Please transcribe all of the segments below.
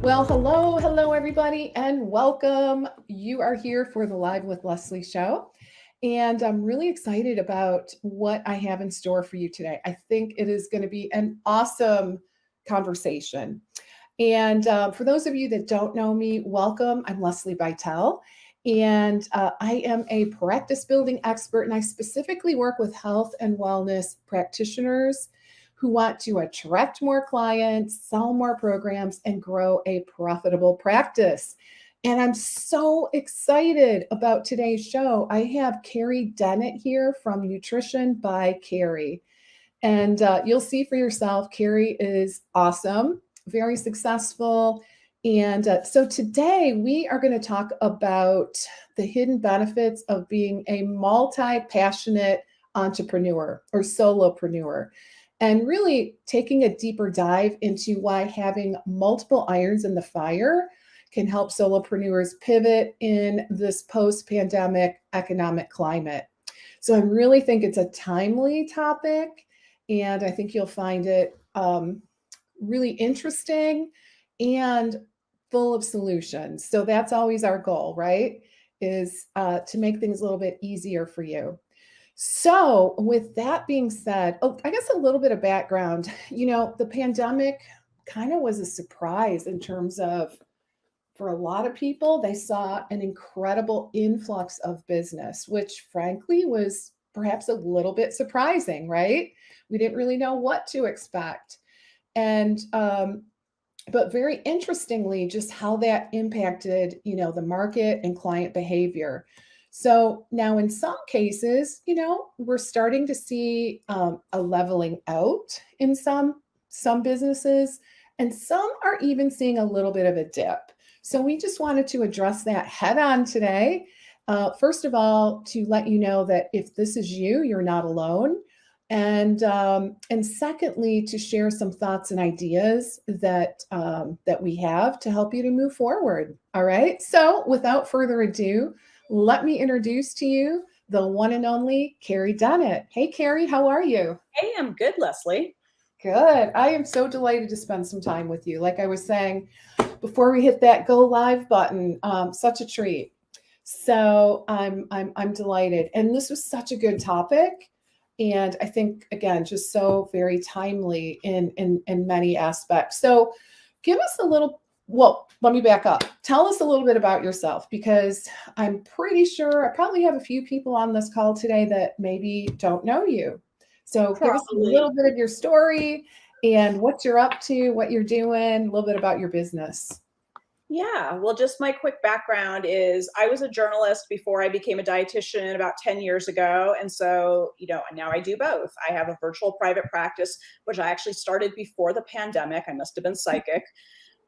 Well, hello, everybody, and welcome. You are here for the Live with Lesli show. And I'm really excited about what I have in store for you today. I think it is going to be an awesome conversation. And for those of you that don't know me, welcome. I'm Lesli Bitel, and I am a practice building expert, and I specifically work with health and wellness practitioners who want to attract more clients, sell more programs, and grow a profitable practice. And I'm so excited about today's show. I have Carrie Dennett here from Nutrition by Carrie. And you'll see for yourself, Carrie is awesome, very successful. And so today we are going to talk about the hidden benefits of being a multi passionate entrepreneur or solopreneur, and really taking a deeper dive into why having multiple irons in the fire can help solopreneurs pivot in this post pandemic economic climate. So I really think it's a timely topic, and I think you'll find it really interesting and full of solutions. So that's always our goal, right? Is to make things a little bit easier for you. So, with that being said, I guess a little bit of background. The pandemic kind of was a surprise in terms of, for a lot of people, they saw an incredible influx of business, which frankly was perhaps a little bit surprising, right? We didn't really know what to expect. And, but very interestingly, just how that impacted, the market and client behavior. So now, in some cases, we're starting to see a leveling out in some businesses, and some are even seeing a little bit of a dip. So we just wanted to address that head on today. First of all, to let you know that if this is you, you're not alone. And secondly, to share some thoughts and ideas that we have to help you to move forward. All right. So without further ado, let me introduce to you the one and only Carrie Dennett. Hey, Carrie, how are you? Hey, I'm good, Lesli. Good. I am so delighted to spend some time with you. Like I was saying before we hit that go live button, such a treat. So I'm delighted, and this was such a good topic, and I think again just so very timely in many aspects. So give us a little. Well, let me back up. Tell us a little bit about yourself, because I'm pretty sure I probably have a few people on this call today that maybe don't know you. So give us a Probably. little bit of your story and what you're up to, what you're doing, a little bit about your business. Yeah, well, just my quick background is I was a journalist before I became a dietitian about 10 years ago. And so, now I do both. I have a virtual private practice, which I actually started before the pandemic. I must have been psychic.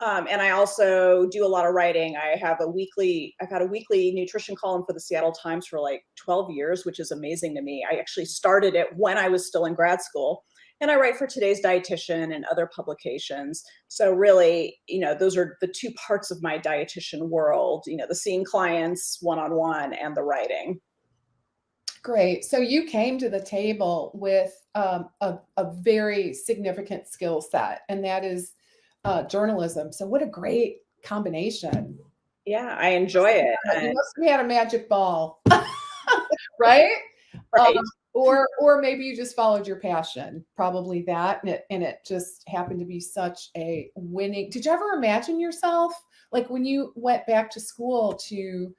And I also do a lot of writing. I've had a weekly nutrition column for the Seattle Times for like 12 years, which is amazing to me. I actually started it when I was still in grad school. And I write for Today's Dietitian and other publications. So really, those are the two parts of my dietitian world, the seeing clients one-on-one and the writing. Great. So you came to the table with a very significant skill set, and that is journalism. So what a great combination. Yeah, I enjoy it. You And must have had a magic ball, right? Um, right. or maybe you just followed your passion, probably that, and it just happened to be such a winning. Did you ever imagine yourself, like when you went back to school to,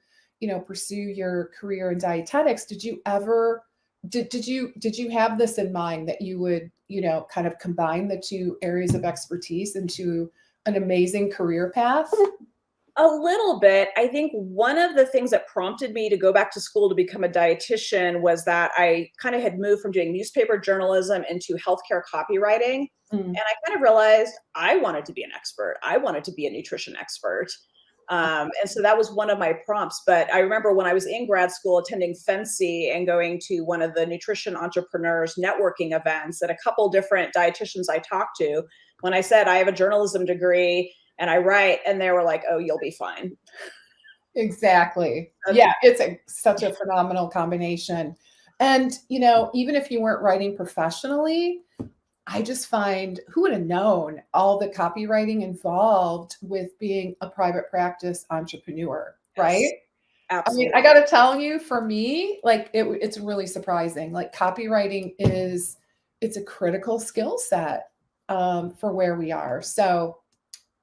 pursue your career in dietetics? Did you ever did you have this in mind that you would, kind of combine the two areas of expertise into an amazing career path? A little bit. I think one of the things that prompted me to go back to school to become a dietitian was that I kind of had moved from doing newspaper journalism into healthcare copywriting. Mm. And I kind of realized I wanted to be an expert. I wanted to be a nutrition expert. And so that was one of my prompts. But I remember when I was in grad school attending FNCE and going to one of the nutrition entrepreneurs networking events, and a couple different dietitians I talked to, when I said I have a journalism degree and I write, and they were like, "Oh, you'll be fine." Exactly. Yeah, it's such a phenomenal combination. And, even if you weren't writing professionally, I just find, who would have known all the copywriting involved with being a private practice entrepreneur, right? Yes, I mean, absolutely. I got to tell you, for me, like it's really surprising. Like copywriting it's a critical skill set for where we are. So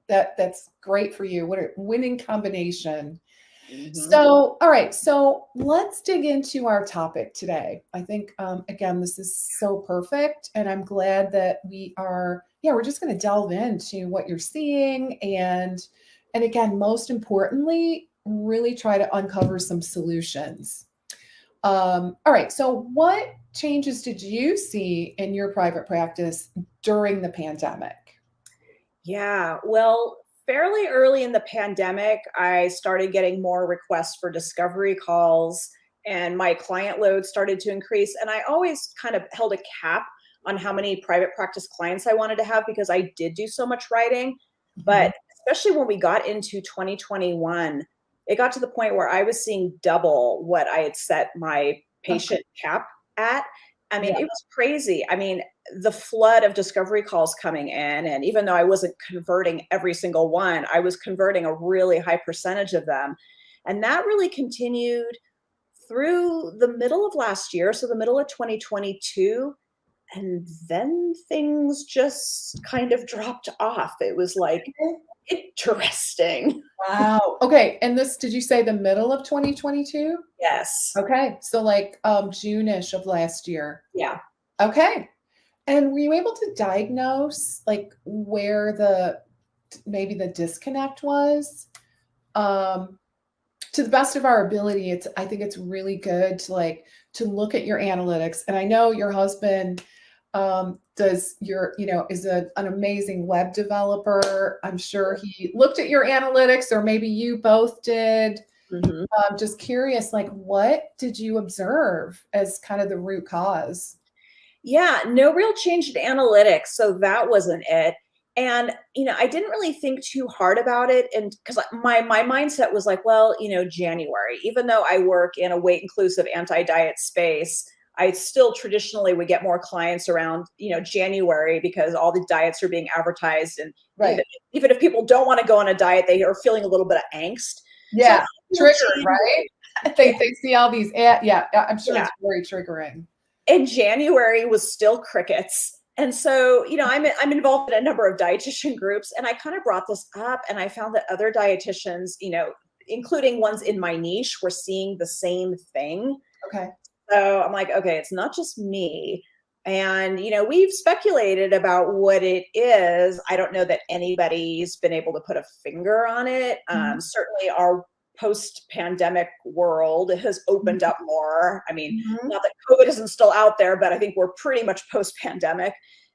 that's great for you. What a winning combination. Mhm. So, all right. So let's dig into our topic today. I think, again, this is so perfect. And I'm glad that we're just going to delve into what you're seeing. And again, most importantly, really try to uncover some solutions. All right. So, what changes did you see in your private practice during the pandemic? Yeah, well, fairly early in the pandemic, I started getting more requests for discovery calls and my client load started to increase. And I always kind of held a cap on how many private practice clients I wanted to have because I did do so much writing. Mhm. But especially when we got into 2021, it got to the point where I was seeing double what I had set my patient cap at. I mean, Yeah. it was crazy. I mean, the flood of discovery calls coming in, and even though I wasn't converting every single one, I was converting a really high percentage of them. And that really continued through the middle of last year, so the middle of 2022, and then things just kind of dropped off. It was like interesting. Wow. Okay. And this, did you say the middle of 2022? Yes. Okay. So like June-ish of last year. Yeah. Okay. And were you able to diagnose like where maybe the disconnect was? Um, to the best of our ability, I think it's really good to look at your analytics. And I know your husband is an amazing web developer. I'm sure he looked at your analytics, or maybe you both did. Mhm. Just curious, like what did you observe as kind of the root cause? Yeah, no real change in analytics, so that wasn't it. And, I didn't really think too hard about it, and because my mindset was like, well, January, even though I work in a weight inclusive anti-diet space, I still traditionally would get more clients around, January because all the diets are being advertised, and Right. even if people don't want to go on a diet, they are feeling a little bit of angst. So I Yeah. thought, Triggered, right? January, They yeah, they see all these yeah, I'm sure yeah. it's very triggering. And January was still crickets. And so, I'm involved in a number of dietitian groups, and I kind of brought this up, and I found that other dietitians, including ones in my niche, were seeing the same thing. Okay. So I'm like, okay, it's not just me. And, we've speculated about what it is. I don't know that anybody's been able to put a finger on it. Mhm. Certainly, our post pandemic world has opened up more. I mean, Mhm. not that COVID isn't still out there, but I think we're pretty much post pandemic.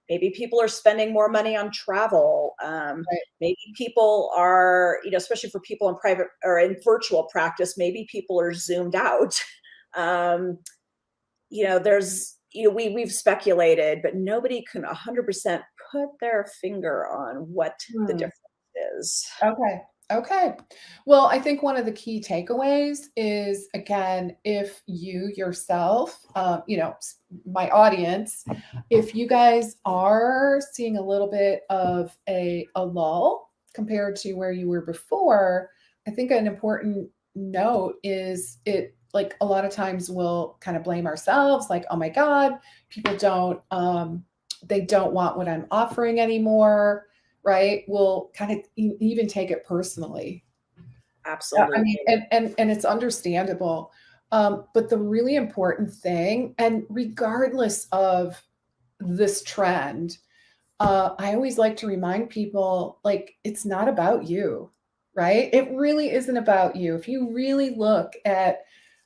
Maybe people are spending more money on travel. Right. Maybe people are, especially for people in private or in virtual practice, maybe people are zoomed out. Um, there's we've speculated, but nobody can 100% put their finger on what the Hmm. difference is. Okay. Okay. Well, I think one of the key takeaways is, again, if you yourself, my audience, if you guys are seeing a little bit of a lull compared to where you were before, I think an important note is it, like a lot of times we'll kind of blame ourselves, like, oh my God, people they don't want what I'm offering anymore, right? Will kind of even take it personally. I mean, Absolutely. and it's understandable. But the really important thing, and regardless of this trend, I always like to remind people, like, it's not about you, right? It really isn't about you. If you really look at,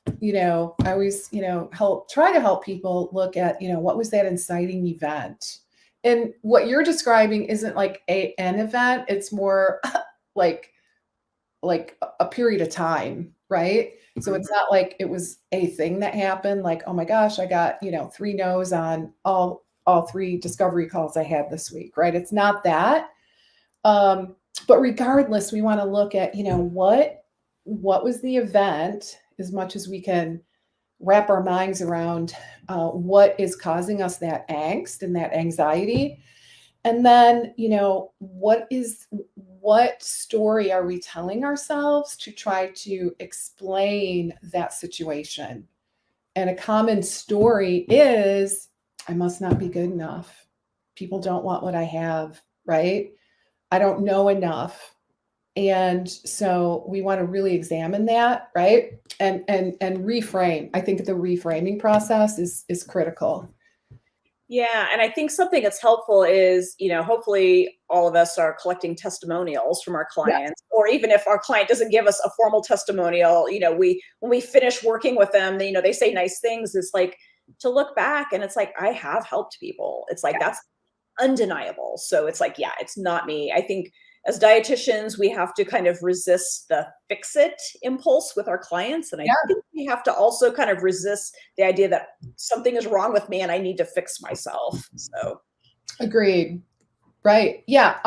I always, try to help people look at, what was that inciting event? And what you're describing isn't like an event, it's more like a period of time, right? So it's Mhm. not like it was a thing that happened, like, oh my gosh, I got, 3 no's on all 3 discovery calls I had this week, right? It's not that. Um, but regardless, we want to look at, what was the event as much as we can wrap our minds around what is causing us that angst and that anxiety. And then, what story are we telling ourselves to try to explain that situation? And a common story is, I must not be good enough. People don't want what I have, right? I don't know enough. And so we want to really examine that, right? And reframe. I think the reframing process is critical. Yeah, and I think something that's helpful is, hopefully all of us are collecting testimonials from our Yes. clients, or even if our client doesn't give us a formal testimonial, we when we finish working with them, they say nice things. It's like to look back and it's like I have helped people. It's like that's undeniable. So it's like, yeah, it's not me. I think as dietitians, we have to kind of resist the fix it impulse with our clients. And I Yeah. think we have to also kind of resist the idea that something is wrong with me and I need to fix myself. So Agreed. Right. Yeah.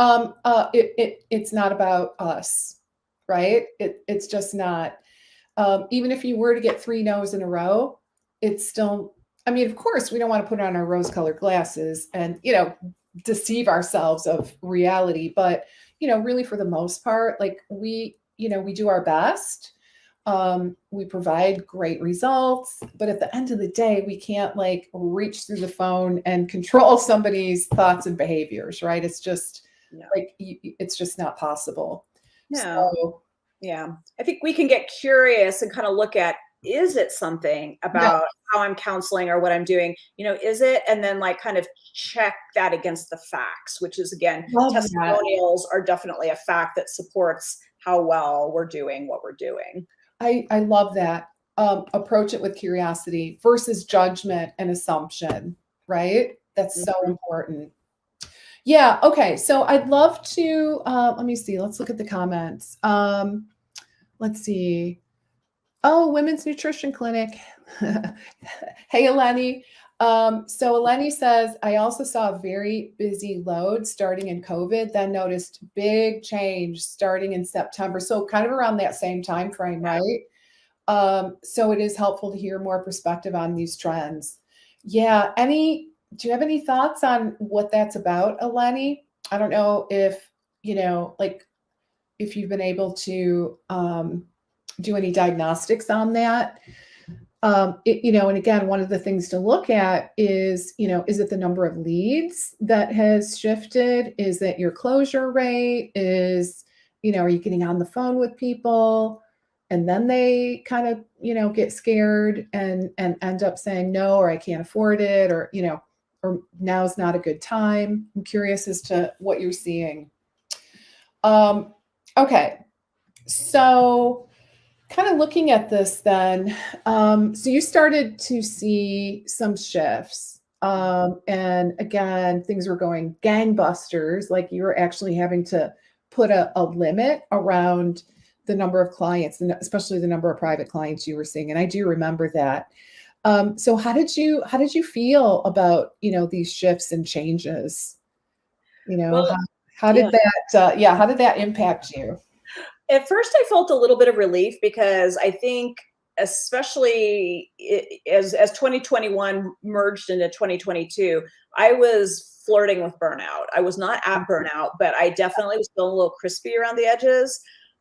It's not about us, right? It's just not. Even if you were to get 3 no's in a row, it's still, I mean, of course, we don't want to put on our rose-colored glasses and, deceive ourselves of reality, but, really for the most part, like we do our best. We provide great results, but at the end of the day, we can't like reach through the phone and control somebody's thoughts and behaviors, right? It's just no, like it's just not possible. no. So Yeah. I think we can get curious and kind of look at, is it something yeah, about how I'm counseling or what I'm doing? Is it? And then like kind of check that against the facts, which is again, love that. testimonials are definitely a fact that supports how well we're doing what we're doing. I love that. Approach it with curiosity versus judgment and assumption, right? That's so Mhm. important. Yeah. Okay. So I'd love to. Let me see. Let's look at the comments. Let's see. Oh, Women's Nutrition Clinic. Hey, Eleni. So Eleni says, I also saw a very busy load starting in COVID, then noticed big change starting in September. So kind of around that same time frame, right? So it is helpful to hear more perspective on these trends. Yeah. Do you have any thoughts on what that's about, Eleni? I don't know if, like if you've been able to do any diagnostics on that. And again, one of the things to look at is, is it the number of leads that has shifted? Is it your closure rate? Are you getting on the phone with people? And then they kind of, get scared and end up saying no, or I can't afford it, or now's not a good time. I'm curious as to what you're seeing. Okay. So kind of looking at this then, so you started to see some shifts. And again, things were going gangbusters, like you were actually having to put a limit around the number of clients, and especially the number of private clients you were seeing. And I do remember that. So how did you feel about, these shifts and changes? Well, How yeah. did that impact you? At first, I felt a little bit of relief because I think, especially as 2021 merged into 2022, I was flirting with burnout. I was not at burnout, but I definitely was feeling a little crispy around the edges.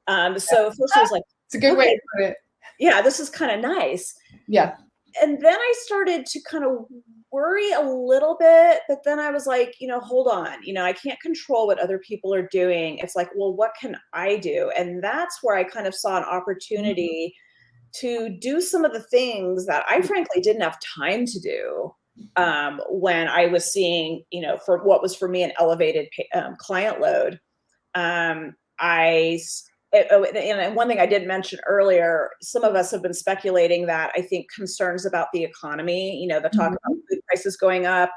So at first, it was like, It's a good way okay, to put it. yeah, this is kind of nice. Yeah. And then I started to kind of worry a little bit, but then I was like, hold on, I can't control what other people are doing. It's like, well, what can I do? And that's where I kind of saw an Mhm. opportunity to do some of the things that I frankly didn't have time to do when I was seeing, for what was for me an elevated client load. And one thing I did mention earlier, some of us have been speculating that I think concerns about the economy, the talk about Mhm. food prices going up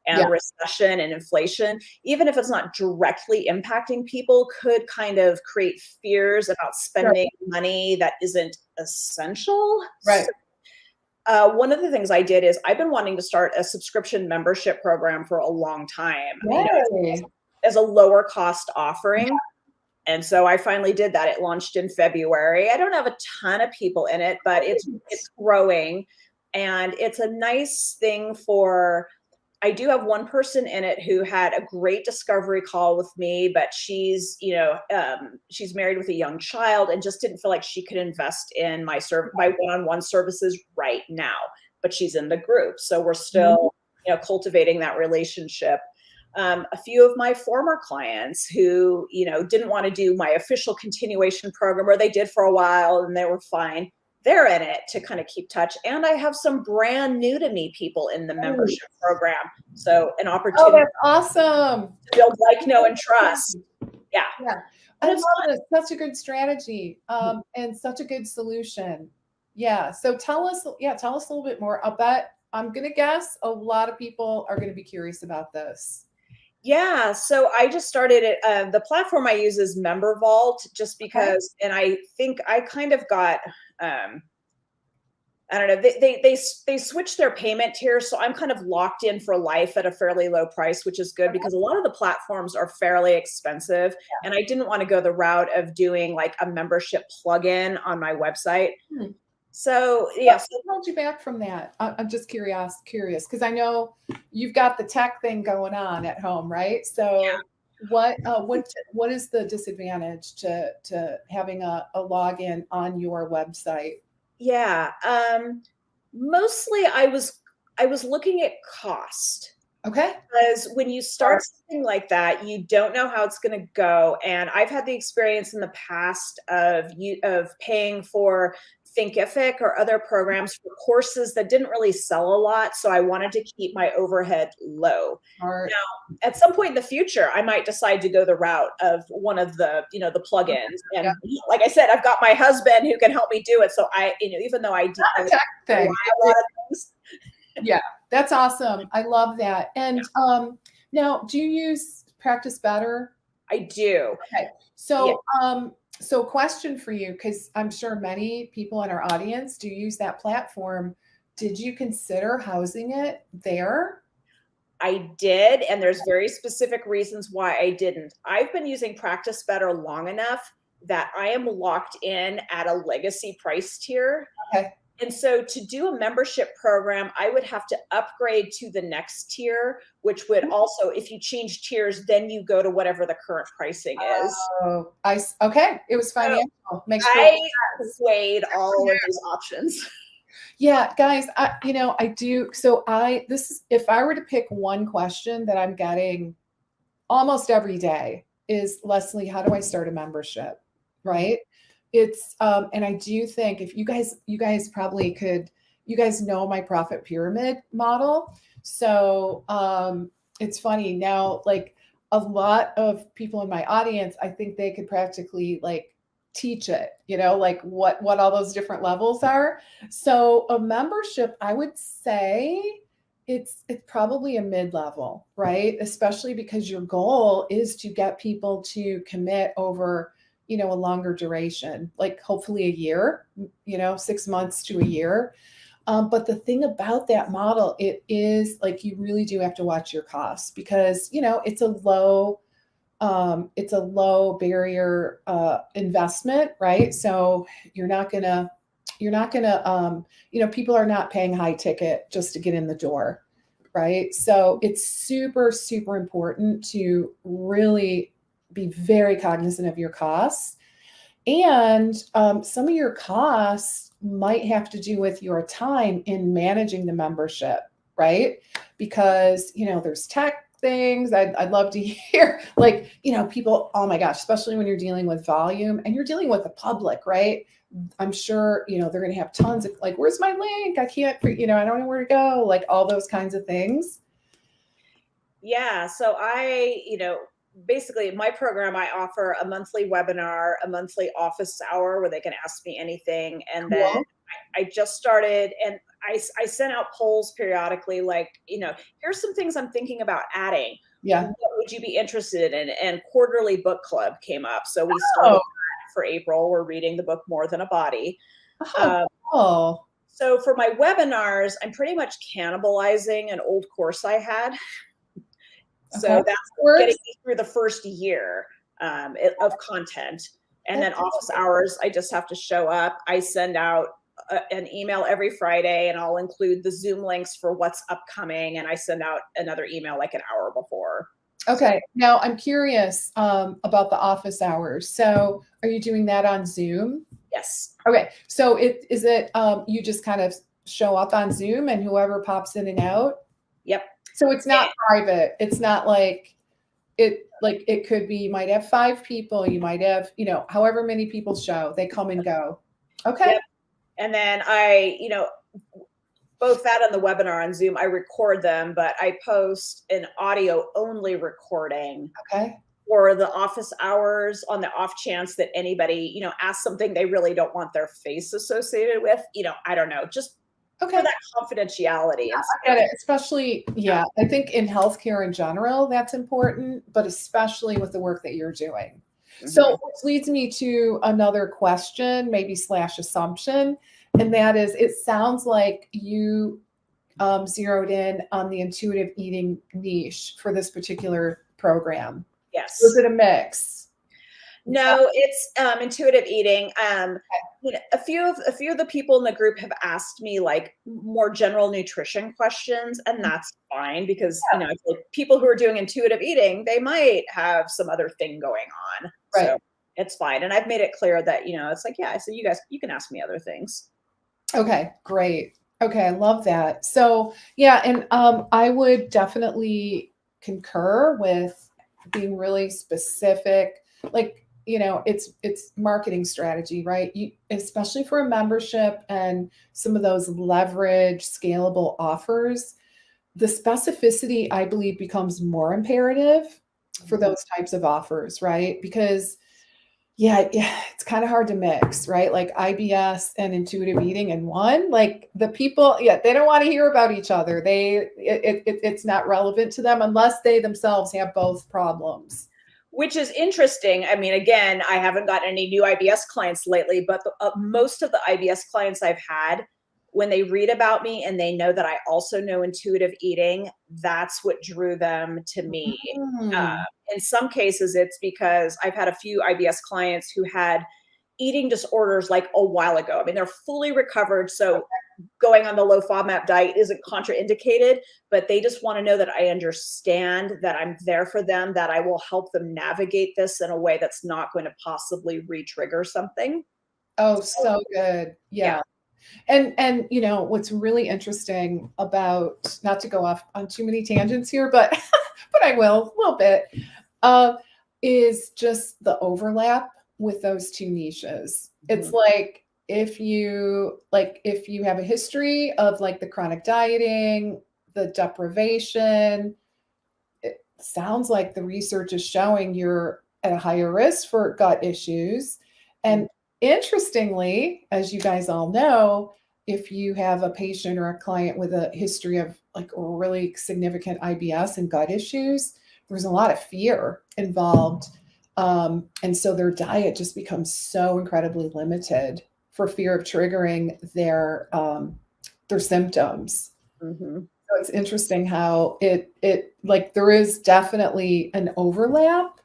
Yeah. and recession and inflation, even if it's not directly impacting people, could kind of create fears about Sure. spending money that isn't essential. Right. One of the things I did is I've been wanting to start a subscription membership program for a long time, Yay. as a lower cost offering. And so I finally did that. It launched in February. I don't have a ton of people in it, but it's growing. And it's a nice thing for, I do have one person in it who had a great discovery call with me, but she's, she's married with a young child and just didn't feel like she could invest in my one-on-one services right now, but she's in the group. So we're still, cultivating that relationship. A few of my former clients who, didn't want to do my official continuation program, or they did for a while and they were fine, they're in it to kind of keep touch. And I have some brand new to me people in the membership program. So an opportunity. Oh, that's awesome. To build like, know, and trust. Yeah. I love it. Such a good strategy, and such a good solution. Yeah. So tell us a little bit more. I'll bet, I'm going to guess a lot of people are going to be curious about this. Yeah. So I just started it. The platform I use is Member Vault, just because, and I think I kind of got, I don't know, they switched their payment tiers. So I'm kind of locked in for life at a fairly low price, which is good because a lot of the platforms are fairly expensive. And I didn't want to go the route of doing like a membership plugin on my website. So yeah. What held you back from that? I'm just curious, because I know you've got the tech thing going on at home, right? So what is the disadvantage to having a login on your website? Yeah. Mostly I was looking at cost. Okay. Because when you start something like that, you don't know how it's going to go. And I've had the experience in the past of paying for Thinkific or other programs for courses that didn't really sell a lot. So I wanted to keep my overhead low. Now, at some point in the future, I might decide to go the route of one of the, the plugins. And like I said, I've got my husband who can help me do it. So I, even though I do a lot of things. Yeah, that's awesome. I love that. And now, do you use Practice Better? I do. Okay. So, so question for you, because I'm sure many people in our audience do use that platform. Did you consider housing it there? I did, and there's very specific reasons why I didn't. I've been using Practice Better long enough that I am locked in at a legacy price tier. Okay. And so to do a membership program, I would have to upgrade to the next tier, which would also, if you change tiers, then you go to whatever the current pricing is. Oh, okay. It was financial. I weighed all of these options. Yeah, guys, I do. So if I were to pick one question that I'm getting almost every day is, Lesli, how do I start a membership? Right. It's, and I do think if you guys probably could, you guys know my profit pyramid model. So, it's funny now, like a lot of people in my audience, I think they could practically like teach it, like what all those different levels are. So a membership, I would say it's probably a mid-level, right? Especially because your goal is to get people to commit over, a longer duration, like hopefully a year, 6 months to a year. But the thing about that model, it is like, you really do have to watch your costs because, it's a low barrier investment, right? So you're not gonna, people are not paying high ticket just to get in the door, right? So it's super, super important to really be very cognizant of your costs. And some of your costs might have to do with your time in managing the membership, right? Because, there's tech things. I'd love to hear, like, people, oh my gosh, especially when you're dealing with volume and you're dealing with the public, right? I'm sure, they're going to have tons of like, where's my link? I can't, I don't know where to go, like all those kinds of things. Yeah. So basically in my program, I offer a monthly webinar, a monthly office hour where they can ask me anything. And then I just started, and I sent out polls periodically, like, here's some things I'm thinking about adding. Yeah. What would you be interested in? And quarterly book club came up. So we started that for April. We're reading the book More Than a Body. So for my webinars, I'm pretty much cannibalizing an old course I had. So that's getting me through the first year of content. And then office hours, I just have to show up. I send out an email every Friday, and I'll include the Zoom links for what's upcoming, and I send out another email like an hour before. Okay. Now I'm curious about the office hours. So are you doing that on Zoom? Yes. Okay. So is it you just kind of show up on Zoom and whoever pops in and out? Yep. So it's not private. It's not like it could be, you might have 5 people, you might have, however many people show, they come and go. Okay. Yep. And then both that and the webinar on Zoom, I record them, but I post an audio only recording Okay. for the office hours on the off chance that anybody, asks something they really don't want their face associated with, I don't know, just Okay. for that confidentiality. Yeah, I get it. Especially, I think in healthcare in general, that's important, but especially with the work that you're doing. So which leads me to another question, maybe / assumption, and that is, it sounds like you zeroed in on the intuitive eating niche for this particular program. Yes. Was it a mix? No, it's intuitive eating. A few of the people in the group have asked me like more general nutrition questions, and that's fine because I feel like people who are doing intuitive eating, they might have some other thing going on. Right. So it's fine. And I've made it clear that, it's like, so you guys, you can ask me other things. Okay, great. Okay, I love that. So and I would definitely concur with being really specific. Like, it's marketing strategy, right? Especially for a membership and some of those leverage scalable offers, the specificity, I believe, becomes more imperative for those types of offers, right? Because it's kind of hard to mix, right? Like IBS and intuitive eating in one. Like the people, they don't want to hear about each other. It's not relevant to them unless they themselves have both problems. Which is interesting. I mean, again, I haven't gotten any new IBS clients lately, but most of the IBS clients I've had, when they read about me and they know that I also know intuitive eating, that's what drew them to me. In some cases, it's because I've had a few IBS clients who had eating disorders like a while ago. I mean, they're fully recovered. So going on the low FODMAP diet isn't contraindicated, but they just want to know that I understand, that I'm there for them, that I will help them navigate this in a way that's not going to possibly re-trigger something. Oh, so good. Yeah. And what's really interesting about, not to go off on too many tangents here, but but I will a little bit, is just the overlap with those two niches. It's like if you have a history of like the chronic dieting, the deprivation, it sounds like the research is showing you're at a higher risk for gut issues. And interestingly, as you guys all know, if you have a patient or a client with a history of like really significant IBS and gut issues, there's a lot of fear involved. And so their diet just becomes so incredibly limited for fear of triggering their symptoms. So it's interesting how it like there is definitely an overlap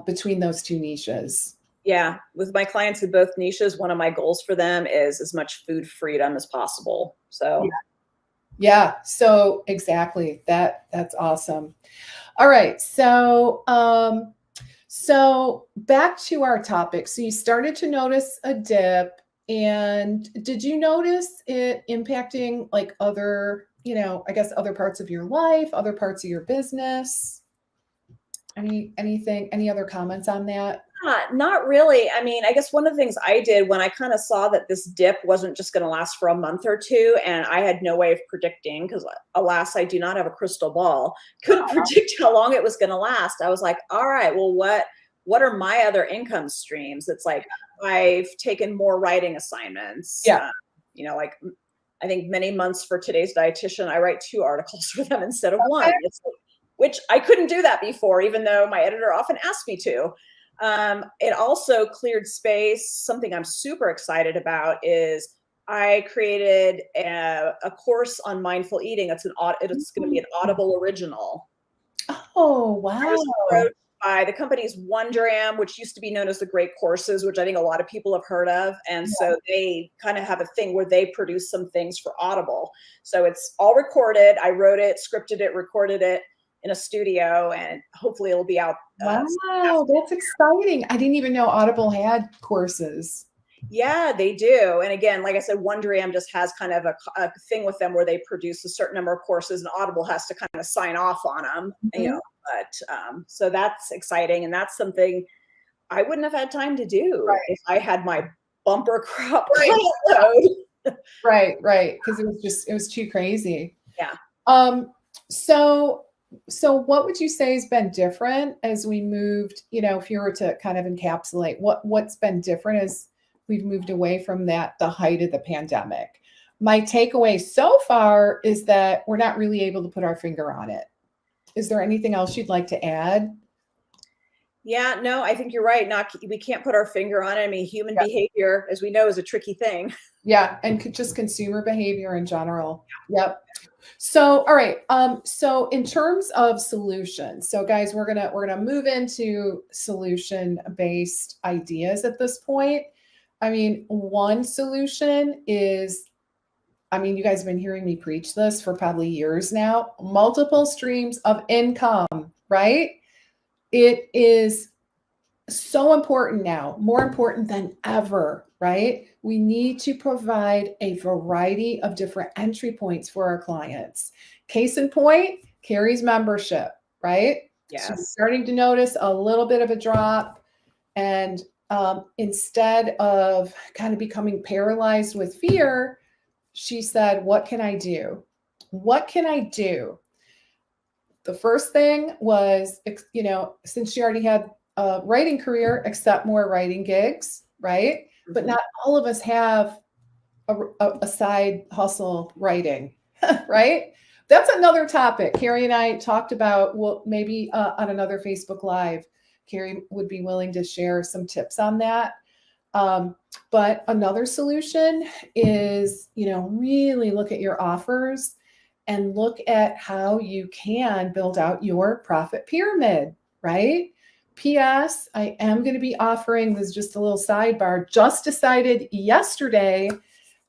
between those two niches. Yeah, with my clients in both niches, one of my goals for them is as much food freedom as possible. So so exactly, that's awesome. All right, so so back to our topic. So you started to notice a dip, and did you notice it impacting like other, I guess other parts of your life, other parts of your business? Any other comments on that? Not really. I mean, I guess one of the things I did when I kind of saw that this dip wasn't just going to last for a month or two, and I had no way of predicting, because alas, I do not have a crystal ball, couldn't predict how long it was going to last. I was like, all right, well, what are my other income streams? It's like, I've taken more writing assignments. Like I think many months for Today's Dietitian, I write 2 articles for them instead of one. Which I couldn't do that before, even though my editor often asked me to. It also cleared space. Something I'm super excited about is I created a course on mindful eating. It's going to be an Audible original. Oh, wow. by the company's Wondram, which used to be known as the Great Courses, which I think a lot of people have heard of. And Yeah. so they kind of have a thing where they produce some things for Audible. So it's all recorded. I wrote it, scripted it, recorded it in a studio, and hopefully it'll be out. Wow, that's exciting. I didn't even know Audible had courses. Yeah, they do. And again, like I said, Wondriam just has kind of a thing with them where they produce a certain number of courses, and Audible has to kind of sign off on them, you Mhm. know. But so that's exciting, and that's something I wouldn't have had time to do Right, if I had my bumper crop right, client load. right, right. Because it was too crazy. Yeah. Um, so what would you say has been different as we moved, if you were to kind of encapsulate what's been different as we've moved away from the height of the pandemic? My takeaway so far is that we're not really able to put our finger on it. Is there anything else you'd like to add? Yeah, no, I think you're right. Not we can't put our finger on it. I mean, human Yeah. behavior, as we know, is a tricky thing. Yeah, and just consumer behavior in general. Yep. So, all right. So in terms of solutions, so guys, we're gonna move into solution-based ideas at this point. I mean, one solution is, I mean, you guys have been hearing me preach this for probably years now. Multiple streams of income, right? It is so important now, more important than ever, right? We need to provide a variety of different entry points for our clients. Case in point, Carrie's membership, right? She's Yes. starting to notice a little bit of a drop. And instead of kind of becoming paralyzed with fear, she said, what can I do? What can I do? The first thing was, since she already had a writing career, accept more writing gigs, right? But Mhm. not all of us have a side hustle writing, right? That's another topic. Carrie and I talked about, well, maybe on another Facebook Live, Carrie would be willing to share some tips on that. But another solution is, really look at your offers and look at how you can build out your profit pyramid, right? PS, I am going to be offering this, just a little sidebar, just decided yesterday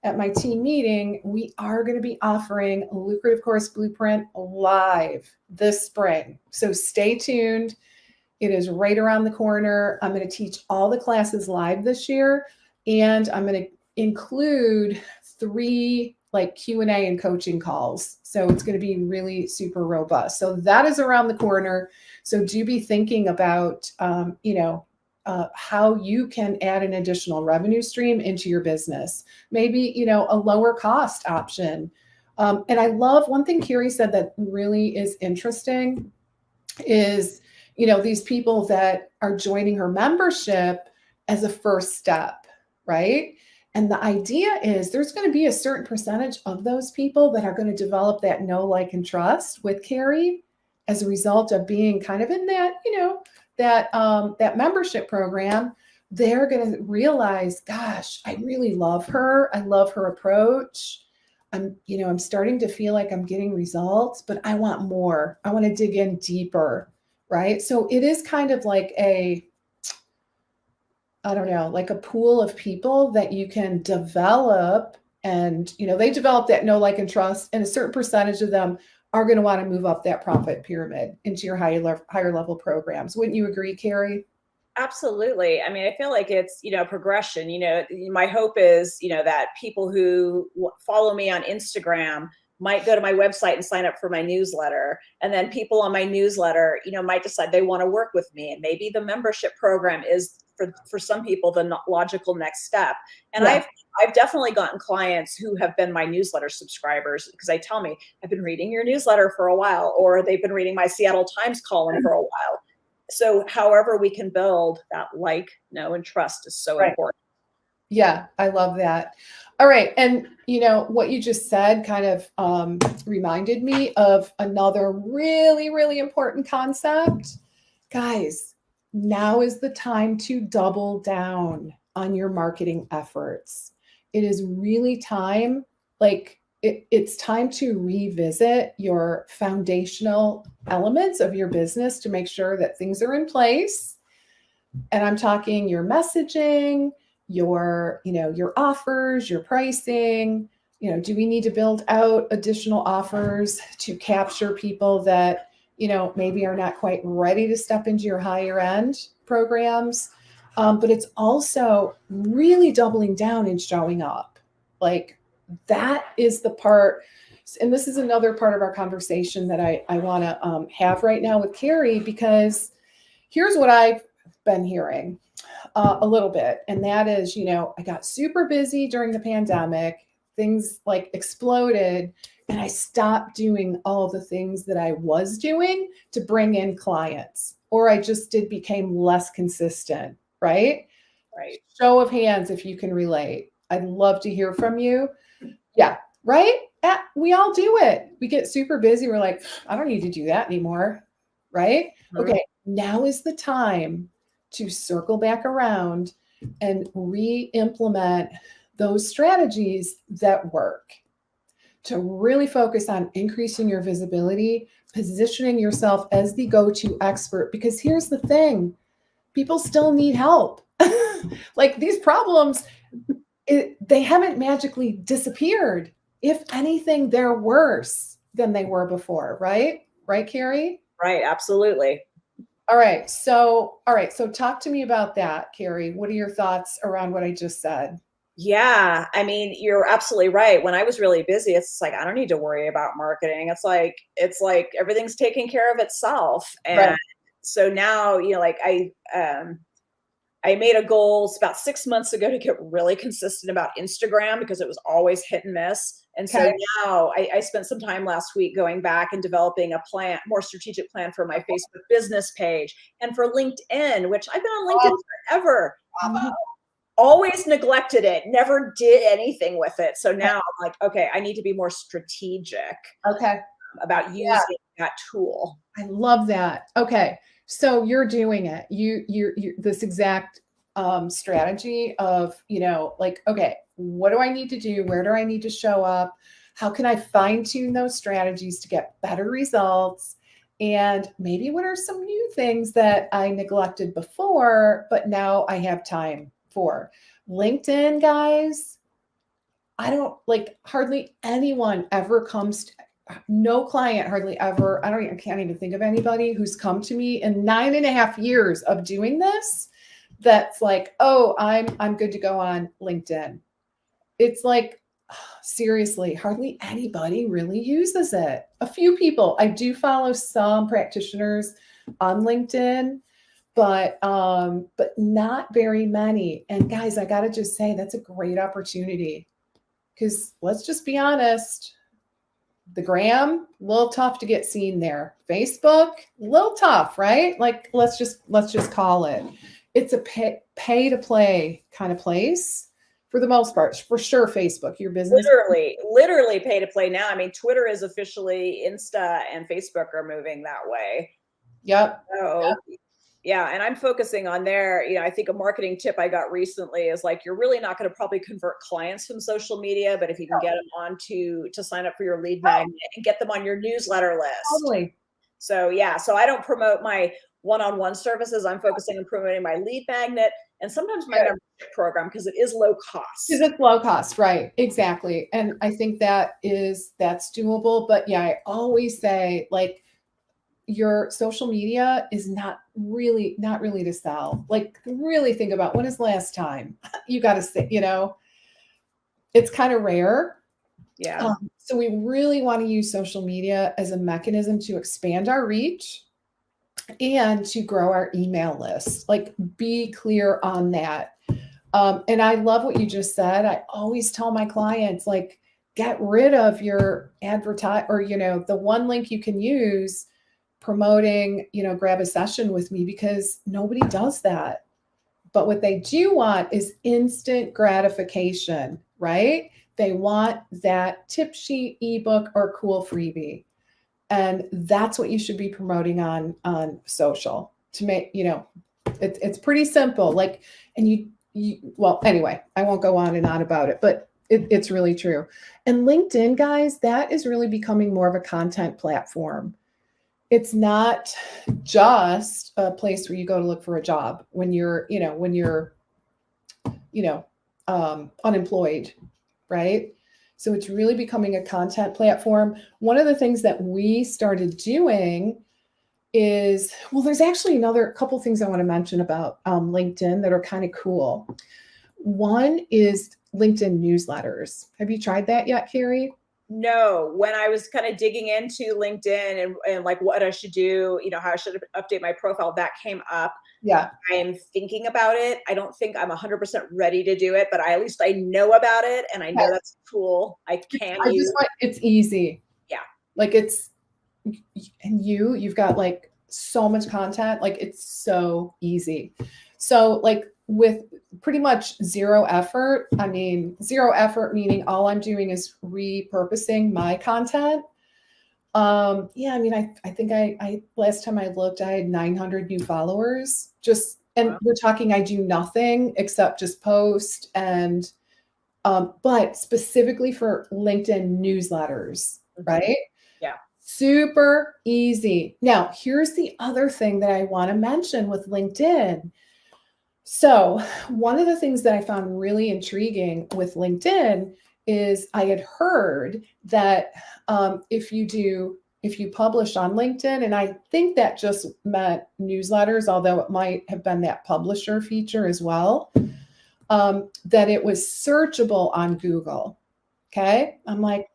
at my team meeting, we are going to be offering a lucrative course blueprint live this spring. So stay tuned. It is right around the corner. I'm going to teach all the classes live this year, and I'm going to include 3 like Q&A and coaching calls. So it's going to be really super robust. So that is around the corner. So do be thinking about, how you can add an additional revenue stream into your business. Maybe, a lower cost option. And I love one thing Carrie said that really is interesting is, these people that are joining her membership as a first step, right? And the idea is there's going to be a certain percentage of those people that are going to develop that know, like, and trust with Carrie as a result of being kind of in that, that membership program. They're going to realize, gosh, I really love her. I love her approach. I'm starting to feel like I'm getting results, but I want more. I want to dig in deeper, right? So it is kind of like I don't know, like a pool of people that you can develop, and they develop that know, like, and trust, and a certain percentage of them are going to want to move up that profit pyramid into your higher level programs. Wouldn't you agree, Carrie? Absolutely. I mean, I feel like it's, progression. My hope is, that people who follow me on Instagram might go to my website and sign up for my newsletter. And then people on my newsletter, might decide they want to work with me. And maybe the membership program is for some people the logical next step. And Yeah. I've definitely gotten clients who have been my newsletter subscribers because they tell me I've been reading your newsletter for a while, or they've been reading my Seattle Times column for a while. So however we can build that like, know, and trust is so Right. important. Yeah, I love that. All right. And what you just said kind of reminded me of another really, really important concept. Guys, now is the time to double down on your marketing efforts. It is really time, like, it's time to revisit your foundational elements of your business to make sure that things are in place. And I'm talking your messaging, your offers, your pricing. Do we need to build out additional offers to capture people that, maybe are not quite ready to step into your higher end programs? But it's also really doubling down and showing up. Like, that is the part. And this is another part of our conversation that I want to have right now with Carrie, because here's what I've been hearing a little bit. And that is, I got super busy during the pandemic, things like exploded, and I stopped doing all the things that I was doing to bring in clients, or I just became less consistent, right? Right. Show of hands if you can relate. I'd love to hear from you. Yeah, right? We all do it. We get super busy. We're like, I don't need to do that anymore, right? Okay, now is the time to circle back around and re-implement those strategies that work, to really focus on increasing your visibility, positioning yourself as the go-to expert. Because here's the thing, people still need help. Like, these problems, they haven't magically disappeared. If anything, they're worse than they were before, right? Right, Carrie? Right, absolutely. All right. So talk to me about that, Carrie. What are your thoughts around what I just said? Yeah, I mean, you're absolutely right. When I was really busy, it's like I don't need to worry about marketing. It's like everything's taking care of itself. Right. And so now, like I made a goal about 6 months ago to get really consistent about Instagram because it was always hit and miss. And so Okay. now I spent some time last week going back and developing a plan, more strategic plan for my Facebook business page and for LinkedIn, which I've been on LinkedIn forever. Mhm. Always neglected it, never did anything with it. So now I'm like, okay, I need to be more strategic Okay. about Yeah. using that tool. I love that. Okay. So you're doing it. You this exact strategy of, like, okay, what do I need to do? Where do I need to show up? How can I fine tune those strategies to get better results? And maybe what are some new things that I neglected before, but now I have time for? LinkedIn, guys, I don't like, hardly anyone ever comes to, no client hardly ever, I can't even think of anybody who's come to me in 9.5 years of doing this that's like, oh, I'm good to go on LinkedIn. It's like, seriously, hardly anybody really uses it. A few people. I do follow some practitioners on LinkedIn, but not very many. And guys, I gotta just say that's a great opportunity. Because let's just be honest, the gram, a little tough to get seen there. Facebook, a little tough, right? Like, let's just call it. It's a pay to play kind of place for the most part. For sure, Facebook, your business. Literally pay to play now. I mean, Twitter is officially, Insta and Facebook are moving that way. Yep. So yeah, and I'm focusing on there. I think a marketing tip I got recently is like, you're really not going to probably convert clients from social media, but if you can get them on to sign up for your lead magnet and get them on your newsletter list. Totally. So yeah, so I don't promote my one-on-one services. I'm focusing on promoting my lead magnet and sometimes my membership program because it is low cost. Because it's low cost, right? Exactly. And I think that's doable. But yeah, I always say, like, your social media is not really to sell. Like, really think about, when is the last time you got to say, it's kind of rare. Yeah. So we really want to use social media as a mechanism to expand our reach and to grow our email list. Like, be clear on that. And I love what you just said. I always tell my clients, like, get rid of your advertise, or, the one link you can use promoting, grab a session with me, because nobody does that. But what they do want is instant gratification, right? They want that tip sheet, ebook, or cool freebie. And that's what you should be promoting on social to make, it's pretty simple. Like, and well, anyway, I won't go on and on about it, but It's really true. And LinkedIn, guys, that is really becoming more of a content platform. It's not just a place where you go to look for a job when you're unemployed, right? So it's really becoming a content platform. One of the things that we started doing is, well, there's actually another couple things I want to mention about LinkedIn that are kind of cool. One is LinkedIn newsletters. Have you tried that yet, Carrie? No, when I was kind of digging into LinkedIn and like what I should do, how I should update my profile, that came up. Yeah. I am thinking about it. I don't think I'm 100% ready to do it, but at least I know about it and I know that's a tool I can I just use. want it's easy. Yeah. Like and you've got like so much content, like it's so easy. So like with pretty much zero effort, I mean, zero effort meaning all I'm doing is repurposing my content. Yeah, I mean, I think I last time I looked, I had 900 new followers. Just and Wow. we're talking, I do nothing except just post and but specifically for LinkedIn newsletters, Mhm. right? Yeah. Super easy. Now, here's the other thing that I want to mention with LinkedIn. So, one of the things that I found really intriguing with LinkedIn is I had heard that if you publish on LinkedIn, and I think that just meant newsletters, although it might have been that publisher feature as well, that it was searchable on Google. Okay. I'm like,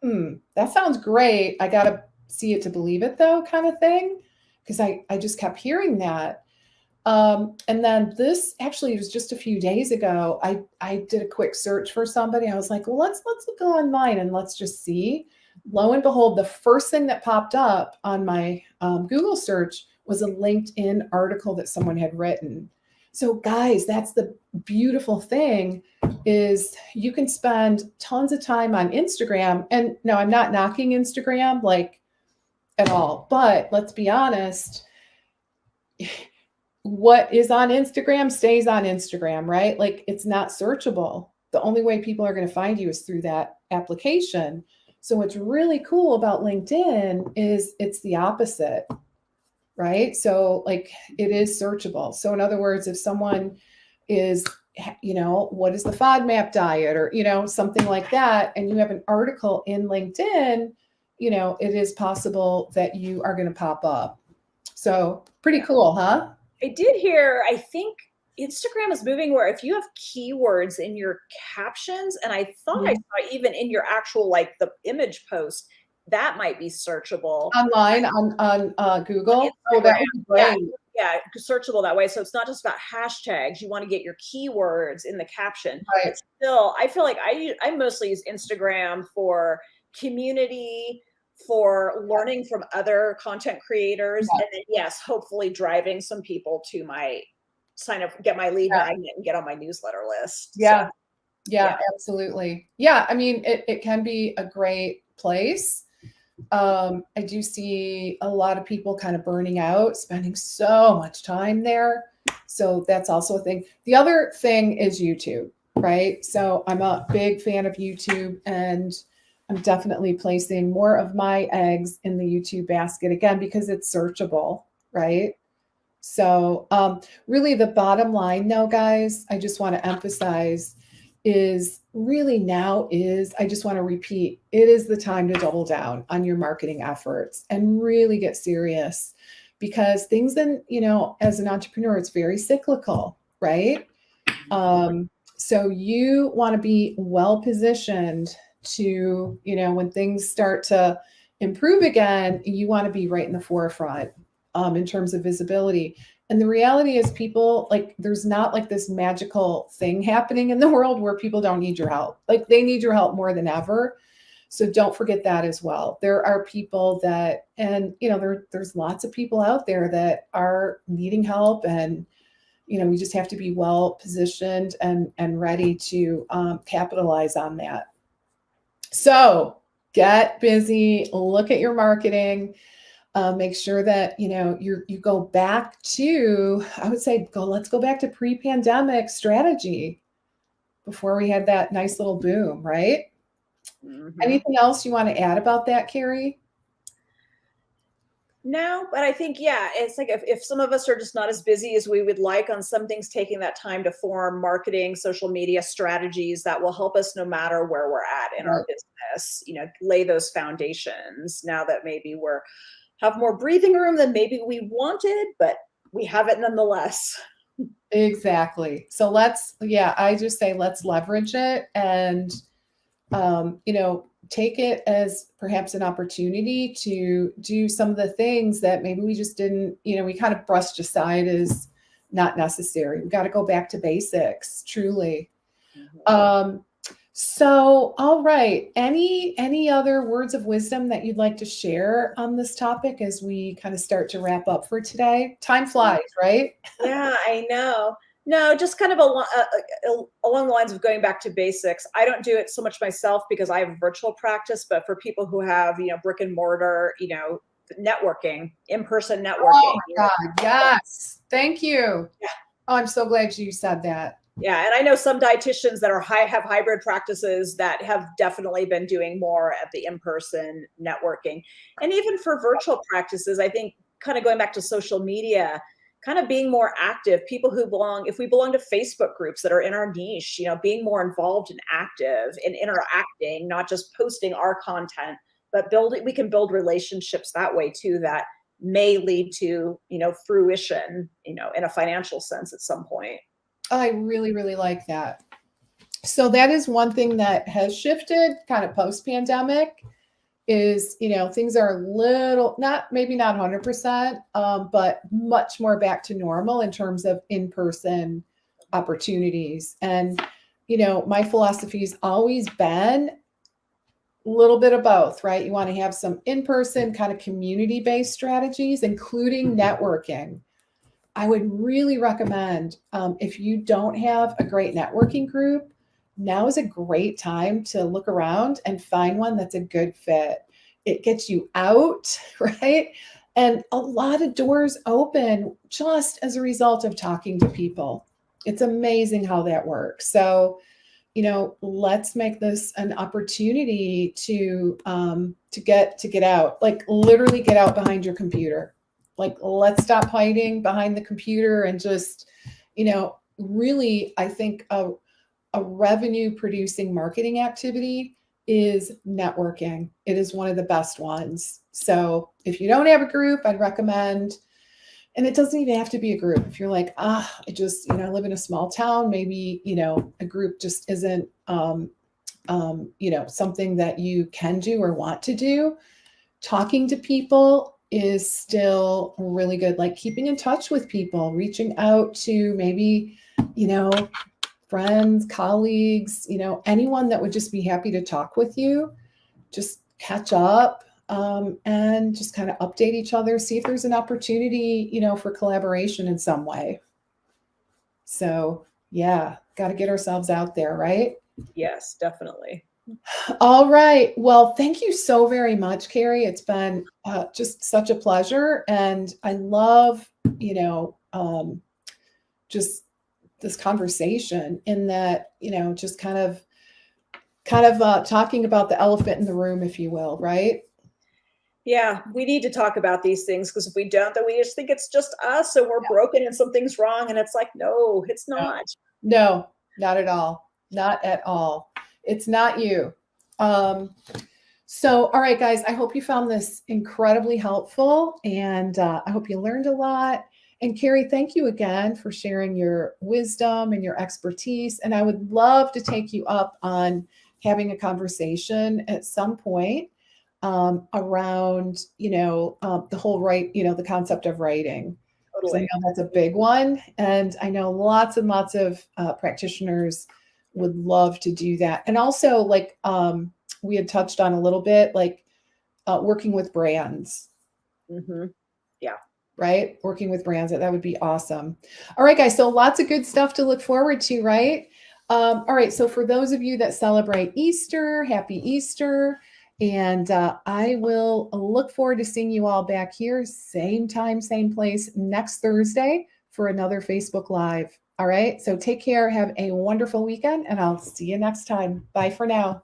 that sounds great. I got to see it to believe it, though, kind of thing. Because I just kept hearing that. And then this actually was just a few days ago. I did a quick search for somebody. I was like, well, let's go online and let's just see. Lo and behold, the first thing that popped up on my Google search was a LinkedIn article that someone had written. So, guys, that's the beautiful thing is you can spend tons of time on Instagram. And no, I'm not knocking Instagram like at all. But let's be honest, what is on Instagram stays on Instagram, right? Like it's not searchable. The only way people are going to find you is through that application. So what's really cool about LinkedIn is it's the opposite, right? So like it is searchable. So in other words, if someone is, what is the FODMAP diet or, something like that, and you have an article in LinkedIn, it is possible that you are going to pop up. So pretty cool, huh? I did hear, I think Instagram is moving where if you have keywords in your captions, and I thought I Mhm. saw even in your actual, like the image post, that might be searchable. Online on On Google? Oh, Instagram. that would be Yeah. great. Yeah, searchable that way. So it's not just about hashtags. You want to get your keywords in the caption, but Right. still, I feel like I mostly use Instagram for community, for learning from other content creators, Yeah, and then yes, hopefully driving some people to my sign up, get my lead yeah, magnet, and get on my newsletter list. So yeah, yeah. yeah, absolutely. Yeah, I mean, it can be a great place. I do see a lot of people kind of burning out, spending so much time there. So that's also a thing. The other thing is YouTube, right? So I'm a big fan of YouTube and I'm definitely placing more of my eggs in the YouTube basket again because it's searchable, right? So, really, the bottom line, though, guys, I just want to emphasize is really now is I just want to repeat it is the time to double down on your marketing efforts and really get serious because things then, as an entrepreneur, it's very cyclical, right? So you want to be well positioned to, when things start to improve again, you want to be right in the forefront in terms of visibility. And the reality is, people like there's not like this magical thing happening in the world where people don't need your help. Like they need your help more than ever. So don't forget that as well. There are people that, and there's lots of people out there that are needing help, and we just have to be well positioned and ready to capitalize on that. So get busy, look at your marketing, make sure that you go back to, I would say, let's go back to pre-pandemic strategy. before we had that nice little boom, right? Mhm. Anything else you want to add about that, Carrie? No, but I think, yeah, it's like if some of us are just not as busy as we would like on some things, taking that time to form marketing, social media strategies that will help us no matter where we're at in our Right. business, lay those foundations now that maybe we're have more breathing room than maybe we wanted, but we have it nonetheless. Exactly. So I just say let's leverage it and, take it as perhaps an opportunity to do some of the things that maybe we just didn't, we kind of brushed aside as not necessary. We got to go back to basics, truly. Mhm. Um, so, all right. Any other words of wisdom that you'd like to share on this topic as we kind of start to wrap up for today? Time flies, right? Yeah, I know. No, just kind of along the lines of going back to basics. I don't do it so much myself because I have a virtual practice, but for people who have, brick and mortar, networking, in-person Oh networking. my God, yes. Thank you. Yeah, Oh, I'm so glad you said that. yeah, and I know some dietitians that have hybrid practices that have definitely been doing more at the in-person networking. And even for virtual practices, I think kind of going back to social media, kind of being more active, people who belong, if we belong to Facebook groups that are in our niche, being more involved and active and interacting, not just posting our content, but we can build relationships that way too, that may lead to, fruition, in a financial sense at some point. I really, really like that. So that is one thing that has shifted kind of post pandemic is, things are a little, maybe not 100%, but much more back to normal in terms of in-person opportunities. And, my philosophy's always been a little bit of both, right? You want to have some in-person kind of community-based strategies, including networking. I would really recommend if you don't have a great networking group, now is a great time to look around and find one that's a good fit. It gets you out, right? And a lot of doors open just as a result of talking to people. It's amazing how that works. So, let's make this an opportunity to get out, like literally get out behind your computer. Like, let's stop hiding behind the computer and just, really, I think a revenue producing marketing activity is networking. It is one of the best ones. So if you don't have a group, I'd recommend, and it doesn't even have to be a group. If you're like, I live in a small town, maybe, a group just isn't, something that you can do or want to do. Talking to people is still really good. Like keeping in touch with people, reaching out to maybe, friends, colleagues, anyone that would just be happy to talk with you, just catch up, and just kind of update each other, see if there's an opportunity, for collaboration in some way. So, yeah, got to get ourselves out there, right? Yes, definitely. All right. Well, thank you so very much, Carrie. It's been just such a pleasure. And I love, just this conversation in that, just kind of talking about the elephant in the room, if you will, right? Yeah, we need to talk about these things because if we don't, then we just think it's just us and we're broken and something's wrong. And it's like, no, it's No, not. no, not at all. Not at all. It's not you. Um, so, all right, guys, I hope you found this incredibly helpful and I hope you learned a lot. And Carrie, thank you again for sharing your wisdom and your expertise. And I would love to take you up on having a conversation at some point around, the whole the concept of writing. Because I Totally. know that's a big one. And I know lots and lots of practitioners would love to do that. And also, like we had touched on a little bit, like working with brands, Hmm. Yeah. right? Working with brands, that would be awesome. All right, guys. So lots of good stuff to look forward to, right? All right. So for those of you that celebrate Easter, happy Easter. And I will look forward to seeing you all back here, same time, same place next Thursday for another Facebook Live. All right. So take care. Have a wonderful weekend, and I'll see you next time. Bye for now.